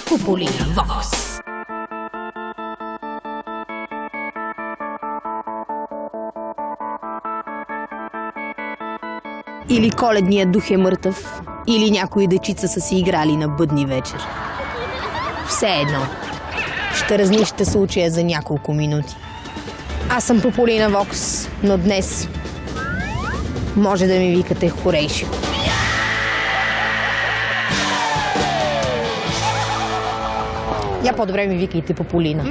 Тополина Вокс. Или коледният дух е мъртъв, или някои дечица са си играли на бъдни вечер. Все едно. Ще разнищите случая за няколко минути. Аз съм Тополина Вокс, но днес може да ми викате Хорейшо. Я по-добре ми викайте Тополина.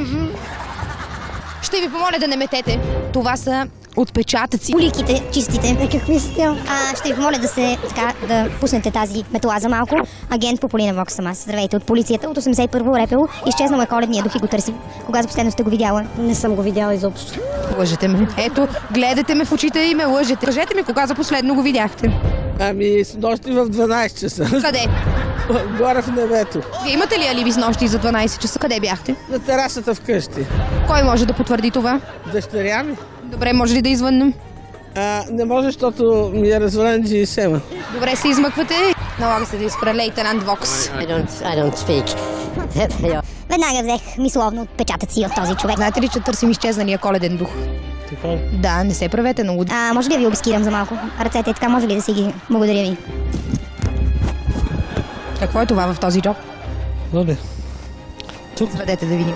Ще ви помоля да не метете. Това са отпечатъци. Уликите, чистите. Какви сте? Ще ви помоля да пуснете тази метла за малко. Агент Тополина Вокс съм аз. Здравейте от полицията. От 81-во Репело. Изчезнал е коледния дух и го търсим. Кога за последно сте го видяла? Не съм го видяла изобщо. Лъжете ме. Ето, гледате ме в очите и ме лъжете. Кажете ми, кога за последно го видяхте? С нощи в 12 часа. Къде? Горе в небето. Вие имате ли алиби с нощи за 12 часа? Къде бяхте? На терасата вкъщи. Кой може да потвърди това? Дъщеря ми? Добре, може ли да извъннем? Не може, защото ми е развален GSM-а. Добре се измъквате. Налага се да изпра лейтенант Вокс. I don't speak. Веднага взех мисловно отпечатъци от този човек. Знаете ли, че търсим изчезналия коледен дух? Така. Да, не се правете на луди. Може ли да ви обискирам за малко? Ръцете така, може ли да си ги... Благодаря ви. Какво е това в този джоб? Добре. Тук. Сведете да видим.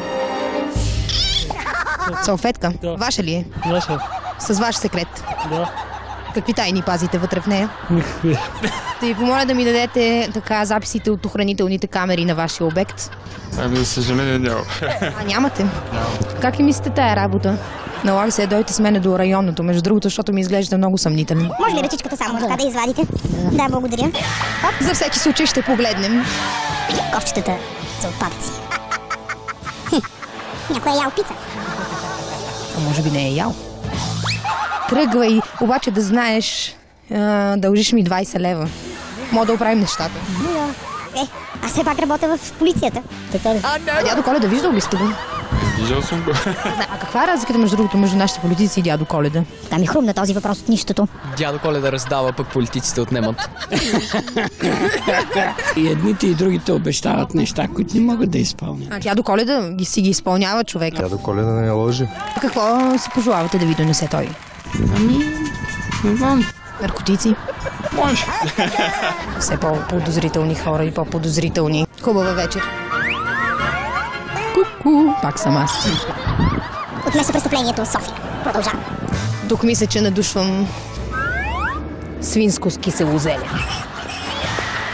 Салфетка? Да. Ваша ли е? Наша. С ваш секрет. Да. Какви тайни пазите вътре в нея? Никакви. Ще ви помоля да ми дадете така записите от охранителните камери на вашия обект. За съжаление няма. Нямате? Как ли мислите тая работа? Налага се да дойдете с мене до районното, между другото, защото ми изглежда много съмнително. Може ли ръчичката само така да извадите? Да, благодаря. За всеки случай ще погледнем. Ковчетата за отпадъци. Някой е ял пица. А може би не е ял. Тръгвай, обаче да знаеш, дължиш ми 20 лева. Мога да оправим нещата. Аз все пак работя в полицията. Така ли? Дядо Коледа, виждал ли сте го? Виждал съм го. А каква е разликата между другото между нашите политици и дядо Коледа? Така ми хрумна този въпрос от нищото. Дядо Коледа раздава, пък политиците отнемат. И едните и другите обещават неща, които не могат да изпълнят. А дядо Коледа си ги изпълнява човека. Дядо Коледа не я лъжи. Какво си пожелавате да ви донесе той? Не знам. Наркотици? Може. Все по-подозрителни хора и по-подозрителни. Хубава вечер. Ку-ку. Пак съм аз. От местопрестъплението София. Продължавам. Тук мисля, че надушвам свинско с кисело зеле.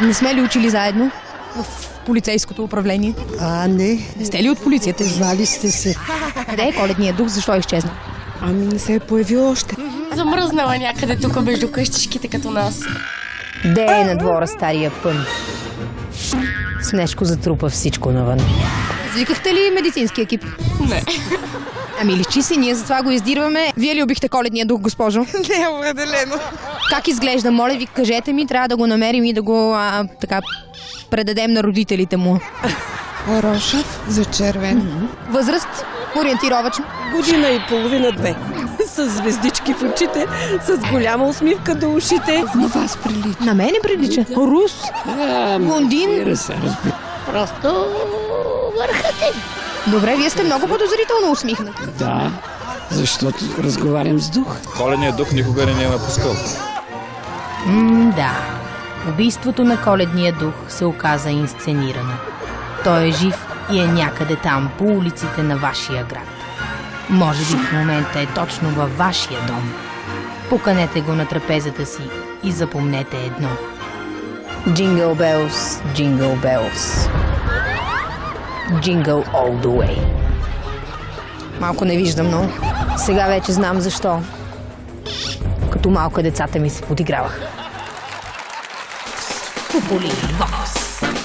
Не сме ли учили заедно в полицейското управление? Не. Не сте ли от полицията? Знали сте се. Къде е коледният дух? Защо е изчезна? Не се е появил още. Замръзнала някъде тук между къщичките като нас. Де е на двора стария пън? Снежко затрупа всичко навън. Извикахте ли медицински екип? Не. Ами личи си, ние затова го издирваме. Вие ли убихте коледния дух, госпожо? Не, определено. Как изглежда? Моля ви, кажете ми, трябва да го намерим и да го предадем на родителите му. Орошев за червен. Възраст? Ориентировачно? Година и половина-две. С звездички в очите, с голяма усмивка до ушите. На вас прилича. На мене прилича. Рус? Блондин? Просто върхът е. Добре, вие сте много подозрително усмихнат. Да, защото разговарям с дух. Коледният дух никога не ни е напускал. Да. Убийството на коледния дух се оказа инсценирано. Той е жив и е някъде там, по улиците на вашия град. Може би в момента е точно във вашия дом. Поканете го на трапезата си и запомнете едно. Jingle bells, jingle bells. Jingle all the way. Малко не виждам, но сега вече знам защо. Като малко децата ми се подиграваха. Тополина Вокс.